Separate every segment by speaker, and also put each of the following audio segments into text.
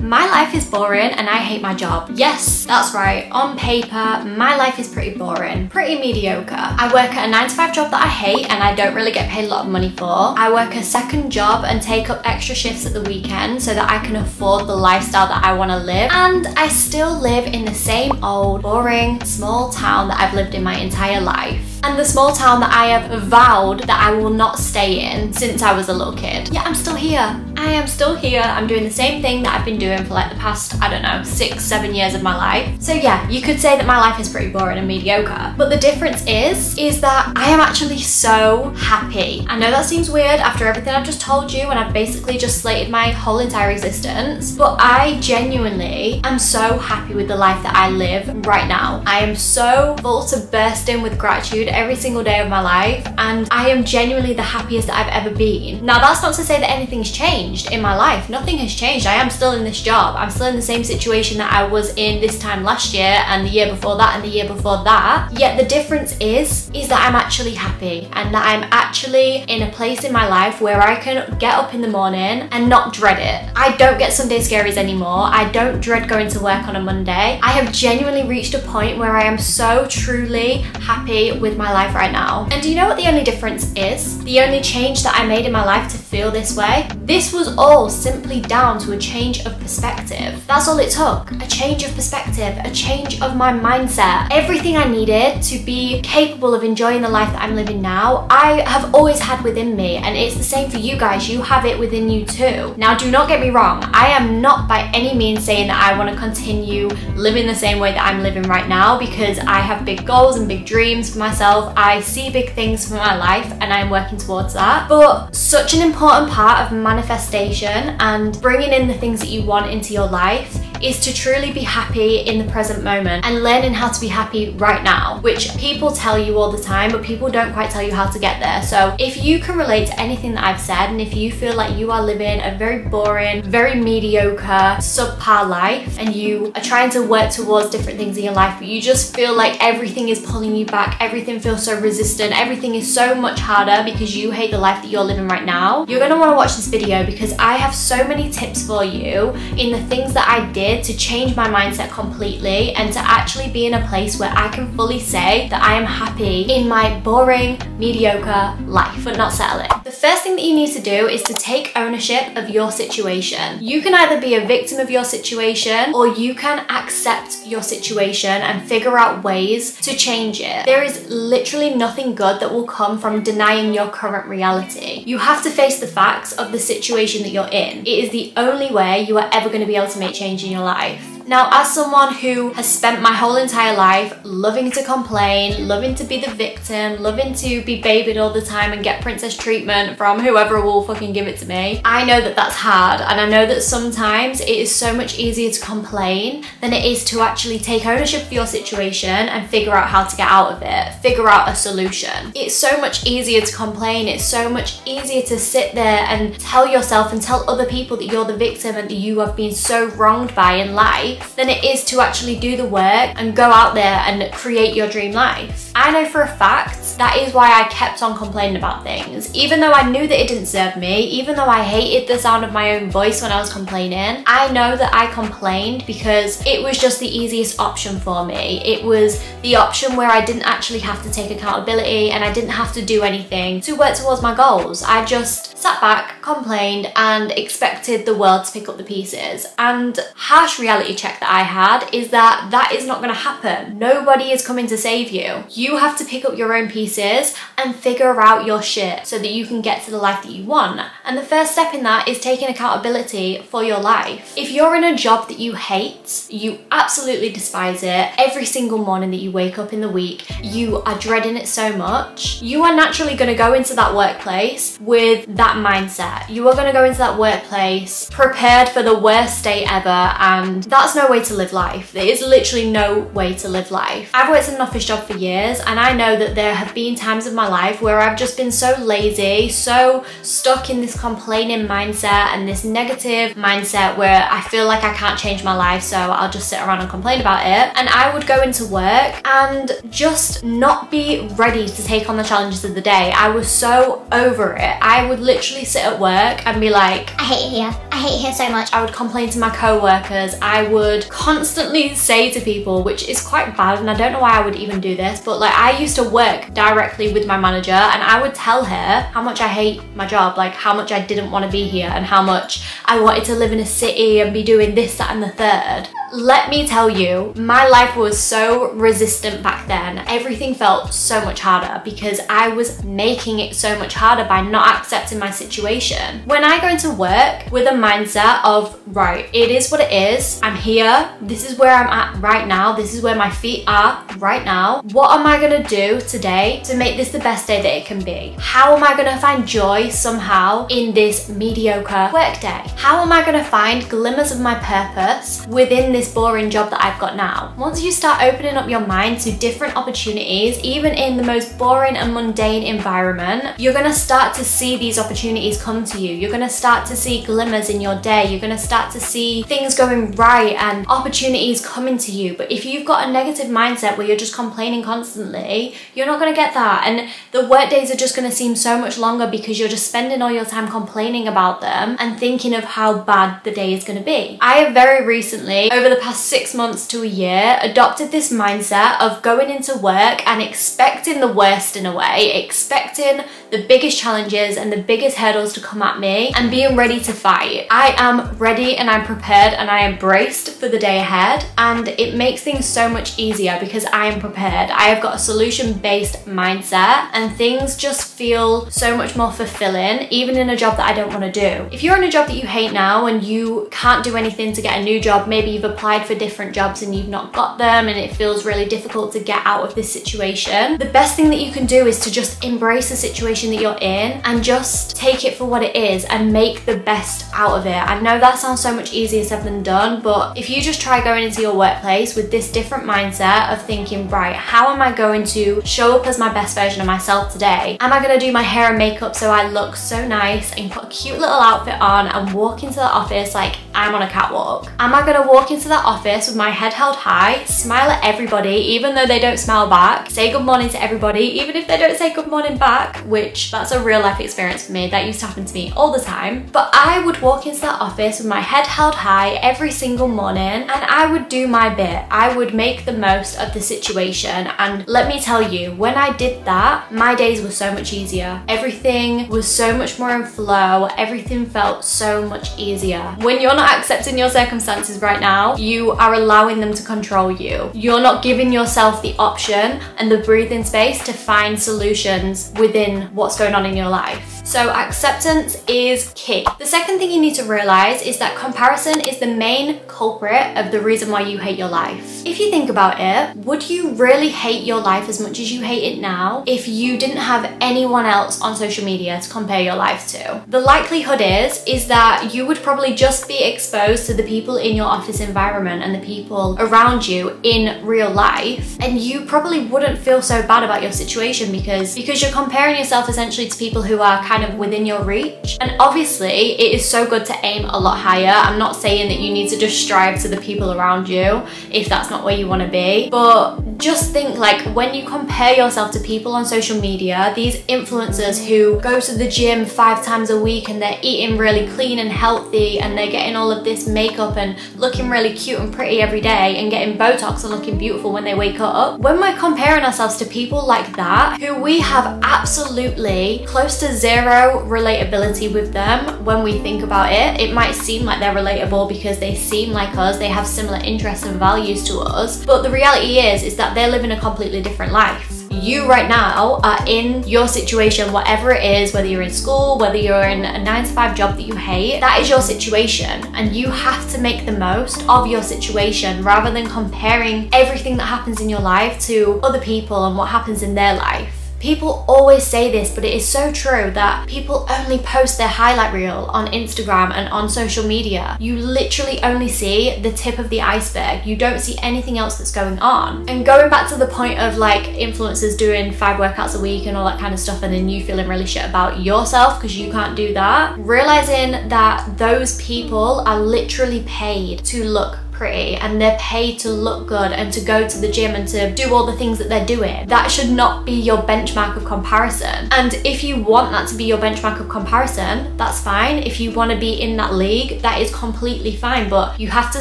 Speaker 1: My life is boring and I hate my job. Yes, that's right. On paper, my life is pretty boring, pretty mediocre. I work at a 9-to-5 job that I hate and I don't really get paid a lot of money for. I work a second job and take up extra shifts at the weekend so that I can afford the lifestyle that I want to live. And I still live in the same old, boring, small town that I've lived in my entire life. And the small town that I have vowed that I will not stay in since I was a little kid. Yeah, I'm still here. I am still here. I'm doing the same thing that I've been doing for like the past, I don't know, 6-7 years of my life. So yeah, you could say that my life is pretty boring and mediocre. But the difference is that I am actually so happy. I know that seems weird after everything I've just told you and I've basically just slated my whole entire existence, but I genuinely am so happy with the life that I live right now. I am so full to bursting with gratitude every single day of my life, and I am genuinely the happiest that I've ever been. Now that's not to say that anything's changed in my life. Nothing has changed. I am still in this job. I'm still in the same situation that I was in this time last year and the year before that and the year before that. Yet the difference is that I'm actually happy and that I'm actually in a place in my life where I can get up in the morning and not dread it. I don't get Sunday scaries anymore. I don't dread going to work on a Monday. I have genuinely reached a point where I am so truly happy with my life right now. And do you know what the only difference is? The only change that I made in my life to feel this way? This was all simply down to a change of perspective. That's all it took. A change of perspective, a change of my mindset. Everything I needed to be capable of enjoying the life that I'm living now, I have always had within me, and it's the same for you guys. You have it within you too. Now do not get me wrong, I am not by any means saying that I want to continue living the same way that I'm living right now, because I have big goals and big dreams for myself. I see big things for my life and I'm working towards that. But such an important part of manifestation and bringing in the things that you want into your life is to truly be happy in the present moment and learning how to be happy right now, which people tell you all the time, but people don't quite tell you how to get there. So if you can relate to anything that I've said, and if you feel like you are living a very boring, very mediocre, subpar life, and you are trying to work towards different things in your life, but you just feel like everything is pulling you back, everything feels so resistant, everything is so much harder because you hate the life that you're living right now, you're gonna wanna watch this video, because I have so many tips for you in the things that I did to change my mindset completely and to actually be in a place where I can fully say that I am happy in my boring, mediocre life, but not settling. The first thing that you need to do is to take ownership of your situation. You can either be a victim of your situation or you can accept your situation and figure out ways to change it. There is literally nothing good that will come from denying your current reality. You have to face the facts of the situation that you're in. It is the only way you are ever going to be able to make change in your life. Now, as someone who has spent my whole entire life loving to complain, loving to be the victim, loving to be babied all the time and get princess treatment from whoever will fucking give it to me, I know that that's hard, and I know that sometimes it is so much easier to complain than it is to actually take ownership of your situation and figure out how to get out of it, figure out a solution. It's so much easier to complain, it's so much easier to sit there and tell yourself and tell other people that you're the victim and that you have been so wronged by in life than it is to actually do the work and go out there and create your dream life. I know for a fact that is why I kept on complaining about things. Even though I knew that it didn't serve me, even though I hated the sound of my own voice when I was complaining, I know that I complained because it was just the easiest option for me. It was the option where I didn't actually have to take accountability and I didn't have to do anything to work towards my goals. I just sat back, complained, and expected the world to pick up the pieces. And harsh reality check that I had is that that is not going to happen. Nobody is coming to save you. You have to pick up your own pieces and figure out your shit so that you can get to the life that you want. And the first step in that is taking accountability for your life. If you're in a job that you hate, you absolutely despise it, every single morning that you wake up in the week, you are dreading it so much, you are naturally going to go into that workplace with that mindset. You are going to go into that workplace prepared for the worst day ever, and that's That's no way to live life. There is literally no way to live life. I've worked in an office job for years, and I know that there have been times of my life where I've just been so lazy, so stuck in this complaining mindset and this negative mindset where I feel like I can't change my life, so I'll just sit around and complain about it. And I would go into work and just not be ready to take on the challenges of the day. I was so over it. I would literally sit at work and be like, I hate it here. I hate it here so much. I would complain to my co-workers. I would constantly say to people, which is quite bad, and I don't know why I would even do this, but like I used to work directly with my manager, and I would tell her how much I hate my job, like how much I didn't want to be here and how much I wanted to live in a city and be doing this, that and the third. Let me tell you, my life was so resistant back then. Everything felt so much harder because I was making it so much harder by not accepting my situation. When I go into work with a mindset of, right, it is what it is, I'm here, this is where I'm at right now, this is where my feet are right now, what am I gonna do today to make this the best day that it can be? How am I gonna find joy somehow in this mediocre work day? How am I gonna find glimmers of my purpose within this boring job that I've got now? Once you start opening up your mind to different opportunities, even in the most boring and mundane environment, you're gonna start to see these opportunities come to you. You're gonna start to see glimmers in your day. You're gonna start to see things going right and opportunities coming to you. But if you've got a negative mindset where you're just complaining constantly, you're not gonna get that. And the work days are just gonna seem so much longer because you're just spending all your time complaining about them and thinking of how bad the day is gonna be. I have very recently, over the past 6 months to a year, adopted this mindset of going into work and expecting the worst in a way, expecting the biggest challenges and the biggest hurdles to come at me and being ready to fight. I am ready and I'm prepared and I am braced for the day ahead, and it makes things so much easier because I am prepared. I have got a solution-based mindset and things just feel so much more fulfilling, even in a job that I don't want to do. If you're in a job that you hate now and you can't do anything to get a new job, maybe you've applied for different jobs and you've not got them and it feels really difficult to get out of this situation, the best thing that you can do is to just embrace the situation that you're in and just take it for what it is and make the best out of it. I know that sounds so much easier said than done, but if you just try going into your workplace with this different mindset of thinking, right, how am I going to show up as my best version of myself today? Am I going to do my hair and makeup so I look so nice and put a cute little outfit on and walk into the office like I'm on a catwalk? Am I going to walk into that office with my head held high, smile at everybody even though they don't smile back, say good morning to everybody even if they don't say good morning back, which that's a real life experience for me. That used to happen to me all the time. But I would walk into that office with my head held high every single morning and I would do my bit. I would make the most of the situation, and let me tell you, when I did that, my days were so much easier. Everything was so much more in flow. Everything felt so much easier. When you're not accepting your circumstances right now, you are allowing them to control you. You're not giving yourself the option and the breathing space to find solutions within what's going on in your life. So acceptance is key. The second thing you need to realize is that comparison is the main culprit of the reason why you hate your life. If you think about it, would you really hate your life as much as you hate it now if you didn't have anyone else on social media to compare your life to? The likelihood is that you would probably just be exposed to the people in your office environment and the people around you in real life, and you probably wouldn't feel so bad about your situation because you're comparing yourself essentially to people who are kind of within your reach. And obviously it is so good to aim a lot higher. I'm not saying that you need to just strive to the people around you if that's not where you want to be, but just think, like, when you compare yourself to people on social media, these influencers who go to the gym 5 times a week and they're eating really clean and healthy and they're getting all of this makeup and looking really cute and pretty every day and getting Botox and looking beautiful when they wake up. When we're comparing ourselves to people like that, who we have absolutely close to zero relatability with them, when we think about it, it might seem like they're relatable because they seem like us, they have similar interests and values to us, but the reality is that they're living a completely different life. You right now are in your situation, whatever it is, whether you're in school, whether you're in a 9-to-5 job that you hate, that is your situation, and you have to make the most of your situation rather than comparing everything that happens in your life to other people and what happens in their life. People always say this, but it is so true that people only post their highlight reel on Instagram and on social media. You literally only see the tip of the iceberg. You don't see anything else that's going on. And going back to the point of like influencers doing 5 workouts a week and all that kind of stuff, and then you feeling really shit about yourself because you can't do that, realizing that those people are literally paid to look pretty and they're paid to look good and to go to the gym and to do all the things that they're doing. That should not be your benchmark of comparison. And if you want that to be your benchmark of comparison, that's fine. If you want to be in that league, that is completely fine. But you have to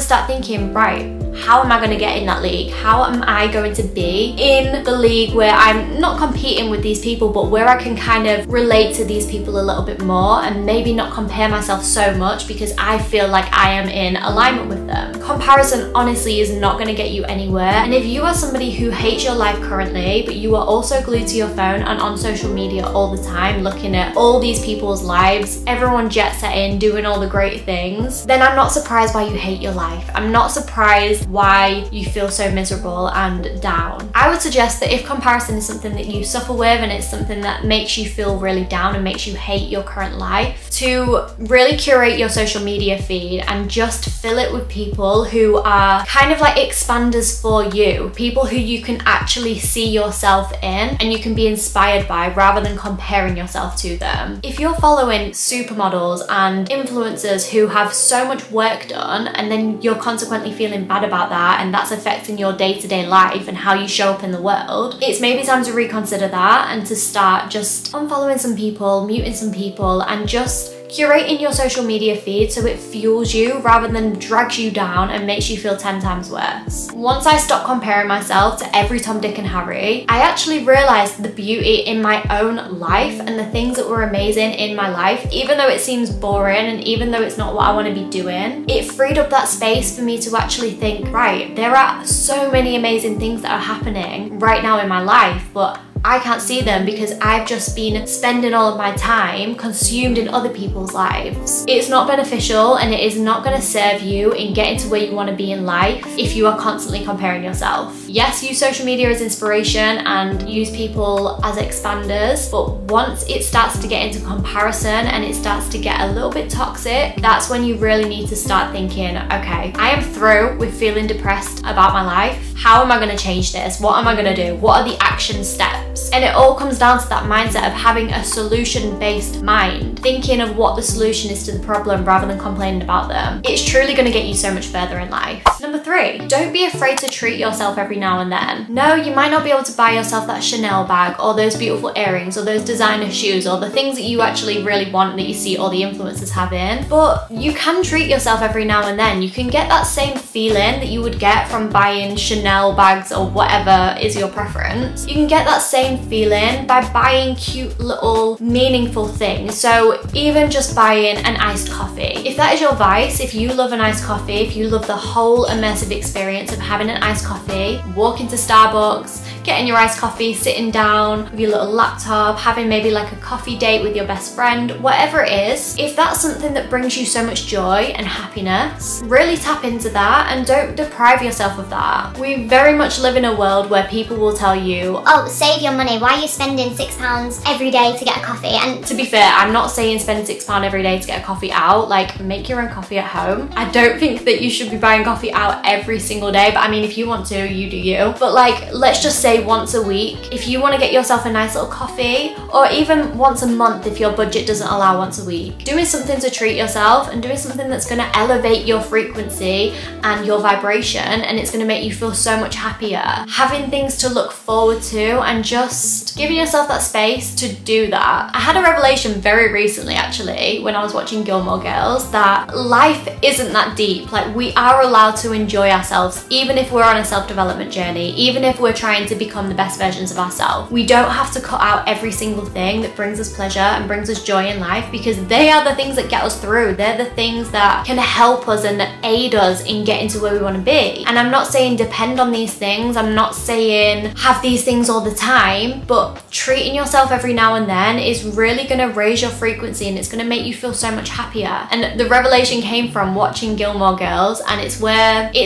Speaker 1: start thinking, right, how am I going to get in that league? How am I going to be in the league where I'm not competing with these people, but where I can kind of relate to these people a little bit more and maybe not compare myself so much because I feel like I am in alignment with them. Comparison honestly is not going to get you anywhere. And if you are somebody who hates your life currently, but you are also glued to your phone and on social media all the time, looking at all these people's lives, everyone jet setting, doing all the great things, then I'm not surprised why you hate your life. I'm not surprised why you feel so miserable and down. I would suggest that if comparison is something that you suffer with and it's something that makes you feel really down and makes you hate your current life, to really curate your social media feed and just fill it with people who are kind of like expanders for you, people who you can actually see yourself in and you can be inspired by rather than comparing yourself to them. If you're following supermodels and influencers who have so much work done and then you're consequently feeling bad about that and that's affecting your day-to-day life and how you show up in the world, it's maybe time to reconsider that and to start just unfollowing some people, muting some people, and just curating your social media feed so it fuels you rather than drags you down and makes you feel 10 times worse. Once I stopped comparing myself to every Tom, Dick and Harry, I actually realized the beauty in my own life and the things that were amazing in my life. Even though it seems boring and even though it's not what I want to be doing, it freed up that space for me to actually think, right, there are so many amazing things that are happening right now in my life, but I can't see them because I've just been spending all of my time consumed in other people's lives. It's not beneficial and it is not going to serve you in getting to where you want to be in life if you are constantly comparing yourself. Yes, use social media as inspiration and use people as expanders, but once it starts to get into comparison and it starts to get a little bit toxic, that's when you really need to start thinking, okay, I am through with feeling depressed about my life. How am I going to change this? What am I going to do? What are the action steps? And it all comes down to that mindset of having a solution-based mind, thinking of what the solution is to the problem rather than complaining about them. It's truly going to get you so much further in life. Number 3, don't be afraid to treat yourself every now and then. No, you might not be able to buy yourself that Chanel bag or those beautiful earrings or those designer shoes or the things that you actually really want that you see all the influencers having, but you can treat yourself every now and then. You can get that same feeling that you would get from buying Chanel bags or whatever is your preference. You can get that same feeling by buying cute little meaningful things. So even just buying an iced coffee. If that is your vice, if you love an iced coffee, if you love the whole immersive experience of having an iced coffee, walking to Starbucks, getting your iced coffee, sitting down with your little laptop, having maybe like a coffee date with your best friend, whatever it is, if that's something that brings you so much joy and happiness, really tap into that and don't deprive yourself of that. We very much live in a world where people will tell you,
Speaker 2: oh, save your money, why are you spending £6 every day to get a coffee? And
Speaker 1: to be fair, I'm not saying spend £6 every day to get a coffee out, like make your own coffee at home. I don't think that you should be buying coffee out every single day, but I mean, if you want to, you do you. But like, let's just say once a week, if you want to get yourself a nice little coffee, or even once a month if your budget doesn't allow once a week, doing something to treat yourself and doing something that's going to elevate your frequency and your vibration, and it's going to make you feel so much happier. Having things to look forward to and just giving yourself that space to do that. I had a revelation very recently actually when I was watching Gilmore Girls that life isn't that deep. Like, we are allowed to enjoy ourselves even if we're on a self-development journey, even if we're trying to become the best versions of ourselves. We don't have to cut out every single thing that brings us pleasure and brings us joy in life, because they are the things that get us through. They're the things that can help us and aid us in getting to where we want to be. And I'm not saying depend on these things, I'm not saying have these things all the time, but treating yourself every now and then is really going to raise your frequency and it's going to make you feel so much happier. And the revelation came from watching Gilmore Girls, and it's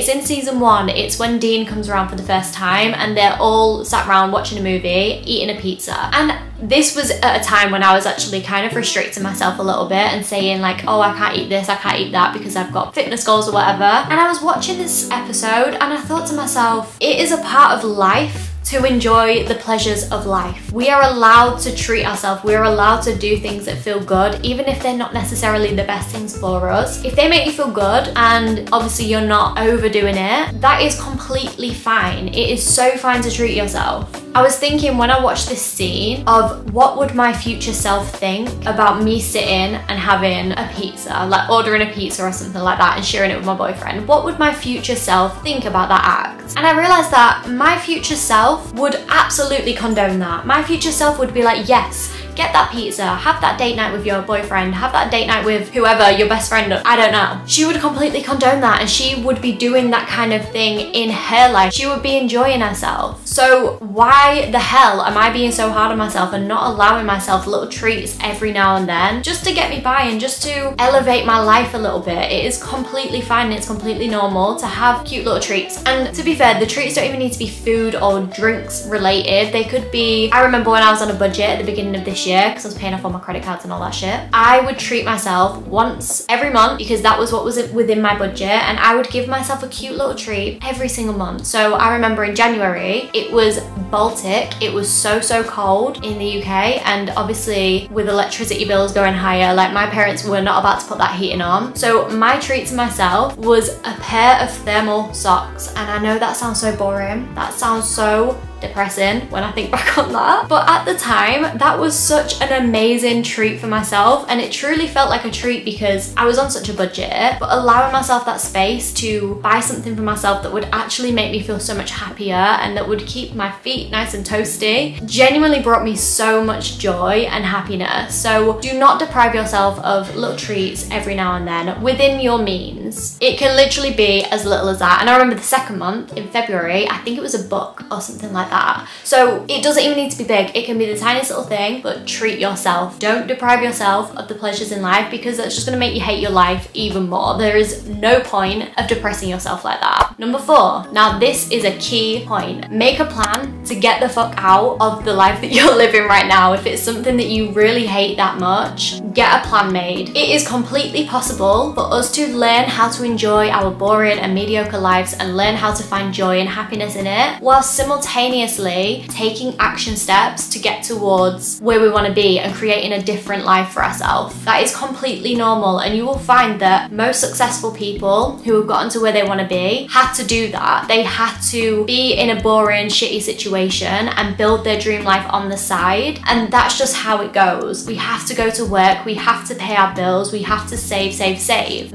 Speaker 1: in season 1, it's when Dean comes around for the first time and they're all all sat around watching a movie, eating a pizza. And this was at a time when I was actually kind of restricting myself a little bit and saying like, oh, I can't eat this, I can't eat that because I've got fitness goals or whatever. And I was watching this episode and I thought to myself, it is a part of life to enjoy the pleasures of life. We are allowed to treat ourselves. We're allowed to do things that feel good, even if they're not necessarily the best things for us. If they make you feel good and obviously you're not overdoing it, that is completely fine. It is so fine to treat yourself. I was thinking when I watched this scene of what would my future self think about me sitting and having a pizza, like ordering a pizza or something like that and sharing it with my boyfriend. What would my future self think about that act? And I realized that my future self would absolutely condone that. My future self would be like, yes, get that pizza, have that date night with your boyfriend, have that date night with whoever, your best friend, I don't know. She would completely condone that and she would be doing that kind of thing in her life. She would be enjoying herself. So why the hell am I being so hard on myself and not allowing myself little treats every now and then just to get me by and just to elevate my life a little bit? It is completely fine and it's completely normal to have cute little treats. And to be fair, the treats don't even need to be food or drinks related. They could be, I remember when I was on a budget at the beginning of this year, because I was paying off all my credit cards and all that shit, I would treat myself once every month because that was what was within my budget, and I would give myself a cute little treat every single month. So I remember in January, it was Baltic. It was so cold in the UK, and obviously with electricity bills going higher, like my parents were not about to put that heating on. So my treat to myself was a pair of thermal socks, and I know that sounds so boring. That sounds so depressing when I think back on that, but at the time that was such an amazing treat for myself, and it truly felt like a treat because I was on such a budget. But allowing myself that space to buy something for myself that would actually make me feel so much happier and that would keep my feet nice and toasty genuinely brought me so much joy and happiness. So do not deprive yourself of little treats every now and then within your means. It can literally be as little as that. And I remember the second month in February, I think it was a book or something like that. So it doesn't even need to be big. It can be the tiniest little thing, but treat yourself. Don't deprive yourself of the pleasures in life because that's just gonna make you hate your life even more. There is no point of depressing yourself like that. Number 4, now this is a key point. Make a plan to get the fuck out of the life that you're living right now. If it's something that you really hate that much, get a plan made. It is completely possible for us to learn how to enjoy our boring and mediocre lives and learn how to find joy and happiness in it, while simultaneously taking action steps to get towards where we want to be and creating a different life for ourselves. That is completely normal, and you will find that most successful people who have gotten to where they want to be had to do that. They had to be in a boring, shitty situation and build their dream life on the side, and that's just how it goes. We have to go to work, we have to pay our bills, we have to save.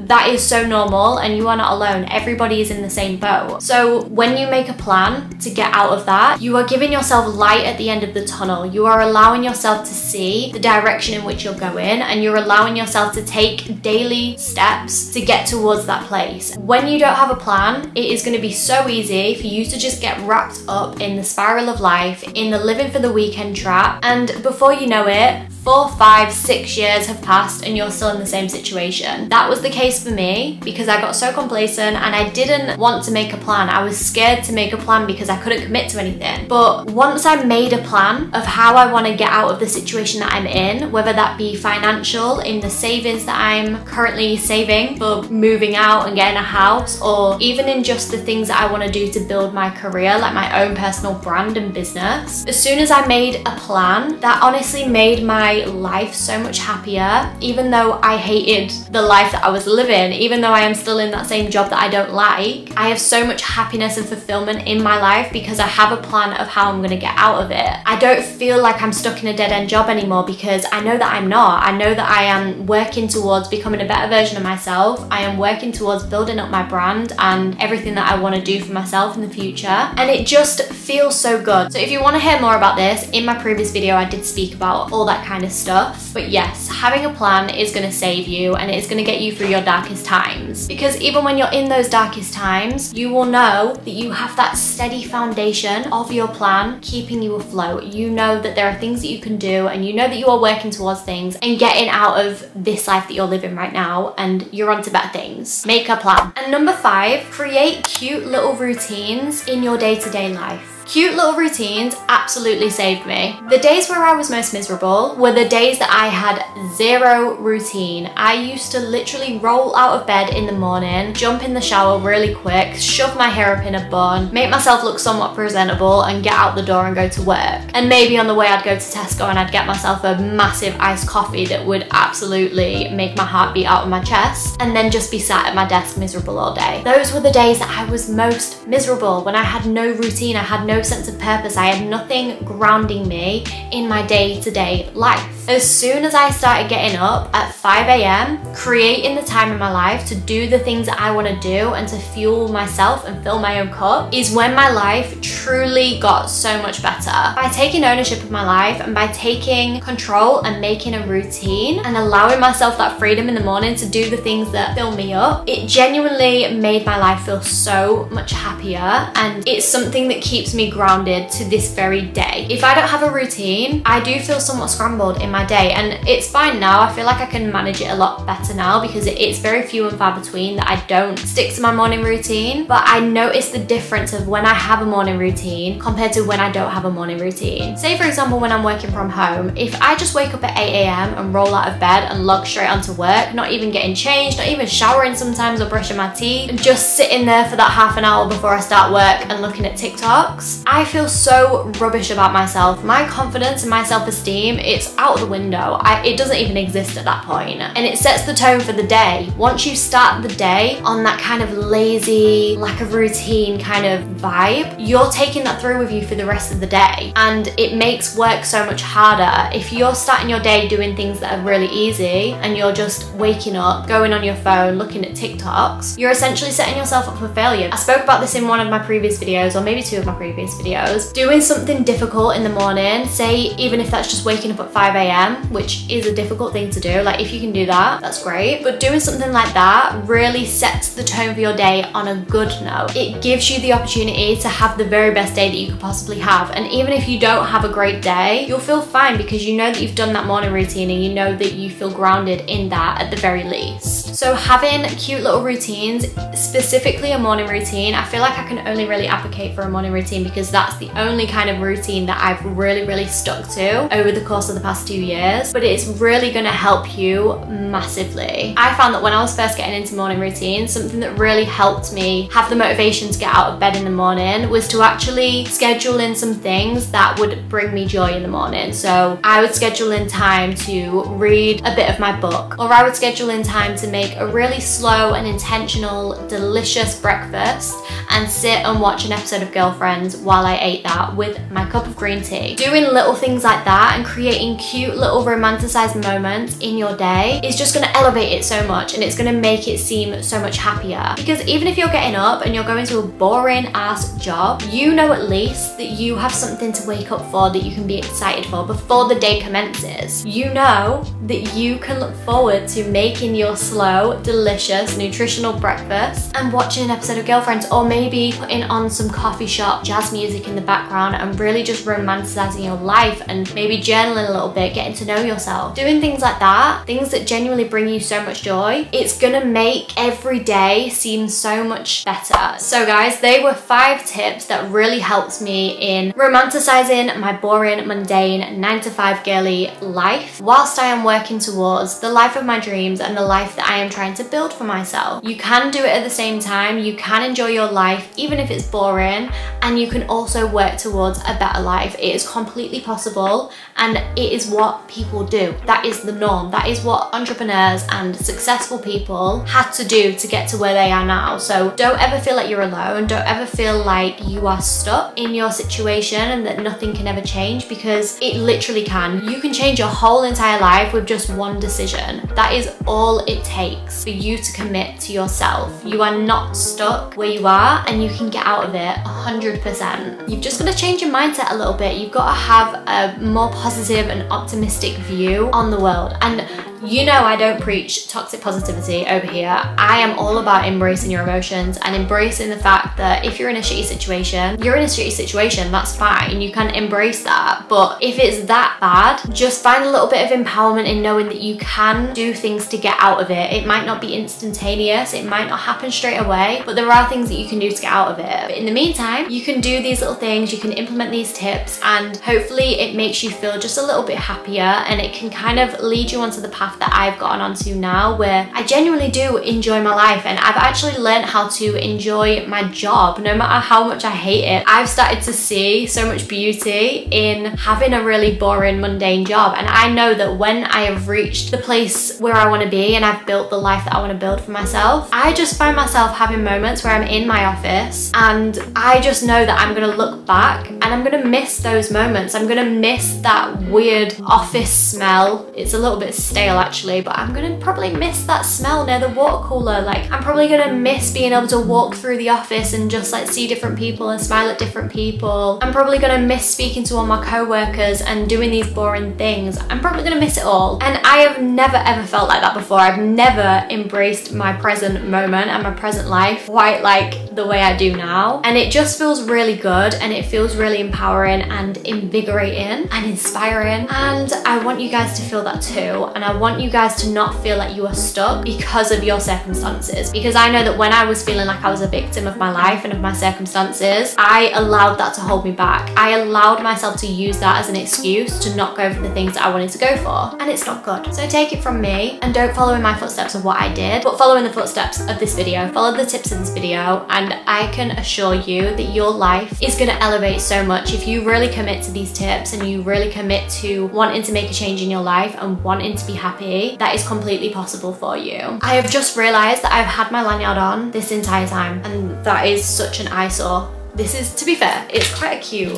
Speaker 1: That is so normal, and you are not alone. Everybody is in the same boat. So when you make a plan to get out of that, you are giving yourself light at the end of the tunnel. You are allowing yourself to see the direction in which you're going, and you're allowing yourself to take daily steps to get towards that place. When you don't have a plan, it is going to be so easy for you to just get wrapped up in the spiral of life, in the living for the weekend trap, and before you know it, 4, 5, 6 years have passed and you're still in the same situation. That was the case for me because I got so complacent and I didn't want to make a plan. I was scared to make a plan because I couldn't commit to anything. But once I made a plan of how I want to get out of the situation that I'm in, whether that be financial, in the savings that I'm currently saving for moving out and getting a house, or even in just the things that I want to do to build my career, like my own personal brand and business. As soon as I made a plan, that honestly made my life so much happier. Even though I hated the life that I was living, even though I am still in that same job that I don't like, I have so much happiness and fulfillment in my life because I have a plan of how I'm going to get out of it. I don't feel like I'm stuck in a dead-end job anymore because I know that I'm not. I know that I am working towards becoming a better version of myself. I am working towards building up my brand and everything that I want to do for myself in the future, and it just feels so good. So if you want to hear more about this, in my previous video I did speak about all that kind kind of stuff. But yes, having a plan is going to save you, and it's going to get you through your darkest times. Because even when you're in those darkest times, you will know that you have that steady foundation of your plan keeping you afloat. You know that there are things that you can do, and you know that you are working towards things and getting out of this life that you're living right now, and you're on to better things. Make a plan. And number 5, create cute little routines in your day-to-day life. Cute little routines absolutely saved me. The days where I was most miserable were the days that I had zero routine. I used to literally roll out of bed in the morning, jump in the shower really quick, shove my hair up in a bun, make myself look somewhat presentable, and get out the door and go to work. And maybe on the way I'd go to Tesco and I'd get myself a massive iced coffee that would absolutely make my heart beat out of my chest, and then just be sat at my desk miserable all day. Those were the days that I was most miserable, when I had no routine, I had no sense of purpose, I had nothing grounding me in my day-to-day life. As soon as I started getting up at 5 a.m, creating the time in my life to do the things that I want to do and to fuel myself and fill my own cup, is when my life truly got so much better. By taking ownership of my life and by taking control and making a routine and allowing myself that freedom in the morning to do the things that fill me up, it genuinely made my life feel so much happier, and it's something that keeps me grounded to this very day. If I don't have a routine, I do feel somewhat scrambled in my day, and it's fine now. I feel like I can manage it a lot better now, because it's very few and far between that I don't stick to my morning routine. But I notice the difference of when I have a morning routine compared to when I don't have a morning routine. Say for example, when I'm working from home, if I just wake up at 8 a.m. and roll out of bed and log straight onto work, not even getting changed, not even showering sometimes or brushing my teeth, and just sitting there for that half an hour before I start work and looking at TikToks, I feel so rubbish about myself. My confidence and my self-esteem, it's out the window. It doesn't even exist at that point. And it sets the tone for the day. Once you start the day on that kind of lazy, lack of routine kind of vibe, you're taking that through with you for the rest of the day. And it makes work so much harder. If you're starting your day doing things that are really easy and you're just waking up, going on your phone, looking at TikToks, you're essentially setting yourself up for failure. I spoke about this in one of my previous videos, or maybe 2 of my previous videos. Doing something difficult in the morning, say even if that's just waking up at 5 a.m, which is a difficult thing to do, like if you can do that, that's great. But doing something like that really sets the tone for your day on a good note. It gives you the opportunity to have the very best day that you could possibly have. And even if you don't have a great day, you'll feel fine, because you know that you've done that morning routine and you know that you feel grounded in that at the very least. So having cute little routines, specifically a morning routine, I feel like I can only really advocate for a morning routine, because that's the only kind of routine that I've really stuck to over the course of the past 2 years. But it's really going to help you massively. I found that when I was first getting into morning routines, something that really helped me have the motivation to get out of bed in the morning was to actually schedule in some things that would bring me joy in the morning. So I would schedule in time to read a bit of my book, or I would schedule in time to make a really slow and intentional, delicious breakfast and sit and watch an episode of Girlfriends while I ate that with my cup of green tea. Doing little things like that and creating cute little romanticized moments in your day is just going to elevate it so much, and it's going to make it seem so much happier. Because even if you're getting up and you're going to a boring ass job, you know at least that you have something to wake up for that you can be excited for before the day commences. You know that you can look forward to making your slow, delicious, nutritional breakfast and watching an episode of Girlfriends, or maybe putting on some coffee shop jazz music in the background and really just romanticizing your life, and maybe journaling a little bit, getting to know yourself. Doing things like that, things that genuinely bring you so much joy, it's gonna make every day seem so much better. So guys, they were 5 tips that really helped me in romanticizing my boring, mundane 9-to-5 girly life whilst I am working towards the life of my dreams and the life that I am trying to build for myself. You can do it at the same time. You can enjoy your life even if it's boring, and you can also work towards a better life. It is completely possible, and it is what people do. That is the norm. That is what entrepreneurs and successful people had to do to get to where they are now. So don't ever feel like you're alone. Don't ever feel like you are stuck in your situation and that nothing can ever change, because it literally can. You can change your whole entire life with just one decision. That is all it takes for you to commit to yourself. You are not stuck where you are, and you can get out of it 100%. You've just got to change your mindset a little bit. You've got to have a more positive and optimistic view on the world. And you know I don't preach toxic positivity over here. I am all about embracing your emotions and embracing the fact that if you're in a shitty situation, you're in a shitty situation, that's fine. You can embrace that. But if it's that bad, just find a little bit of empowerment in knowing that you can do things to get out of it. It might not be instantaneous, it might not happen straight away, but there are things that you can do to get out of it. But in the meantime, you can do these little things, you can implement these tips, and hopefully it makes you feel just a little bit happier, and it can kind of lead you onto the path that I've gotten onto now, where I genuinely do enjoy my life, and I've actually learned how to enjoy my job no matter how much I hate it. I've started to see so much beauty in having a really boring, mundane job, and I know that when I have reached the place where I want to be and I've built the life that I want to build for myself, I just find myself having moments where I'm in my office and I just know that I'm gonna look back and I'm gonna miss those moments. I'm gonna miss that weird office smell. It's a little bit stale actually, but I'm gonna probably miss that smell near the water cooler. Like, I'm probably gonna miss being able to walk through the office and just like see different people and smile at different people. I'm probably gonna miss speaking to all my co-workers and doing these boring things. I'm probably gonna miss it all. And I have never ever felt like that before. I've never embraced my present moment and my present life quite like the way I do now. And it just feels really good, and it feels really empowering and invigorating and inspiring. And I want you guys to feel that too. And I want you guys to not feel like you are stuck because of your circumstances, because I know that when I was feeling like I was a victim of my life and of my circumstances, I allowed that to hold me back. I allowed myself to use that as an excuse to not go for the things that I wanted to go for, and it's not good. So take it from me, and don't follow in my footsteps of what I did, but follow in the footsteps of this video. Follow the tips of this video, and I can assure you that your life is going to elevate so much if you really commit to these tips and you really commit to wanting to make a change in your life and wanting to be happy. That is completely possible for you. I have just realized that I've had my lanyard on this entire time, and that is such an eyesore. This is, to be fair, it's quite a cute.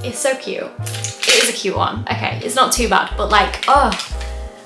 Speaker 1: It's so cute. It is a cute one. Okay, it's not too bad, but like, oh,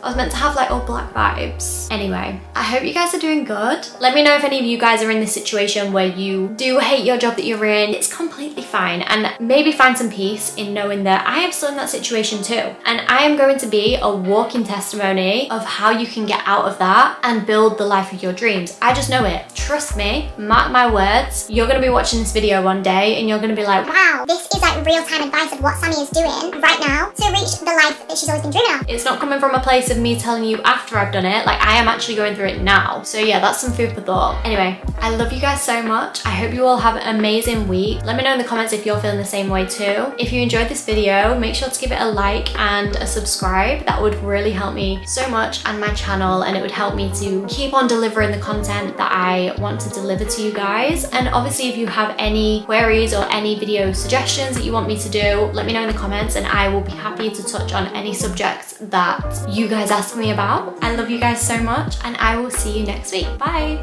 Speaker 1: I was meant to have like all black vibes. Anyway, I hope you guys are doing good. Let me know if any of you guys are in this situation where you do hate your job that you're in. It's completely fine, and maybe find some peace in knowing that I am still in that situation too. And I am going to be a walking testimony of how you can get out of that and build the life of your dreams. I just know it. Trust me, mark my words. You're gonna be watching this video one day and you're gonna be like,
Speaker 2: wow, this is like real-time advice of what Sammy is doing right now to reach the life that she's always been dreaming of.
Speaker 1: it's not coming from a place of me telling you after I've done it. Like, I am actually going through it now. So yeah, that's some food for thought. Anyway, I love you guys so much. I hope you all have an amazing week. Let me know in the comments if you're feeling the same way too. If you enjoyed this video, make sure to give it a like and a subscribe. That would really help me so much and my channel, and it would help me to keep on delivering the content that I want to deliver to you guys. And obviously, if you have any queries or any video suggestions that you want me to do, let me know in the comments, and I will be happy to touch on any subjects that you guys ask me about. I love you guys so much, and I will see you next week. Bye.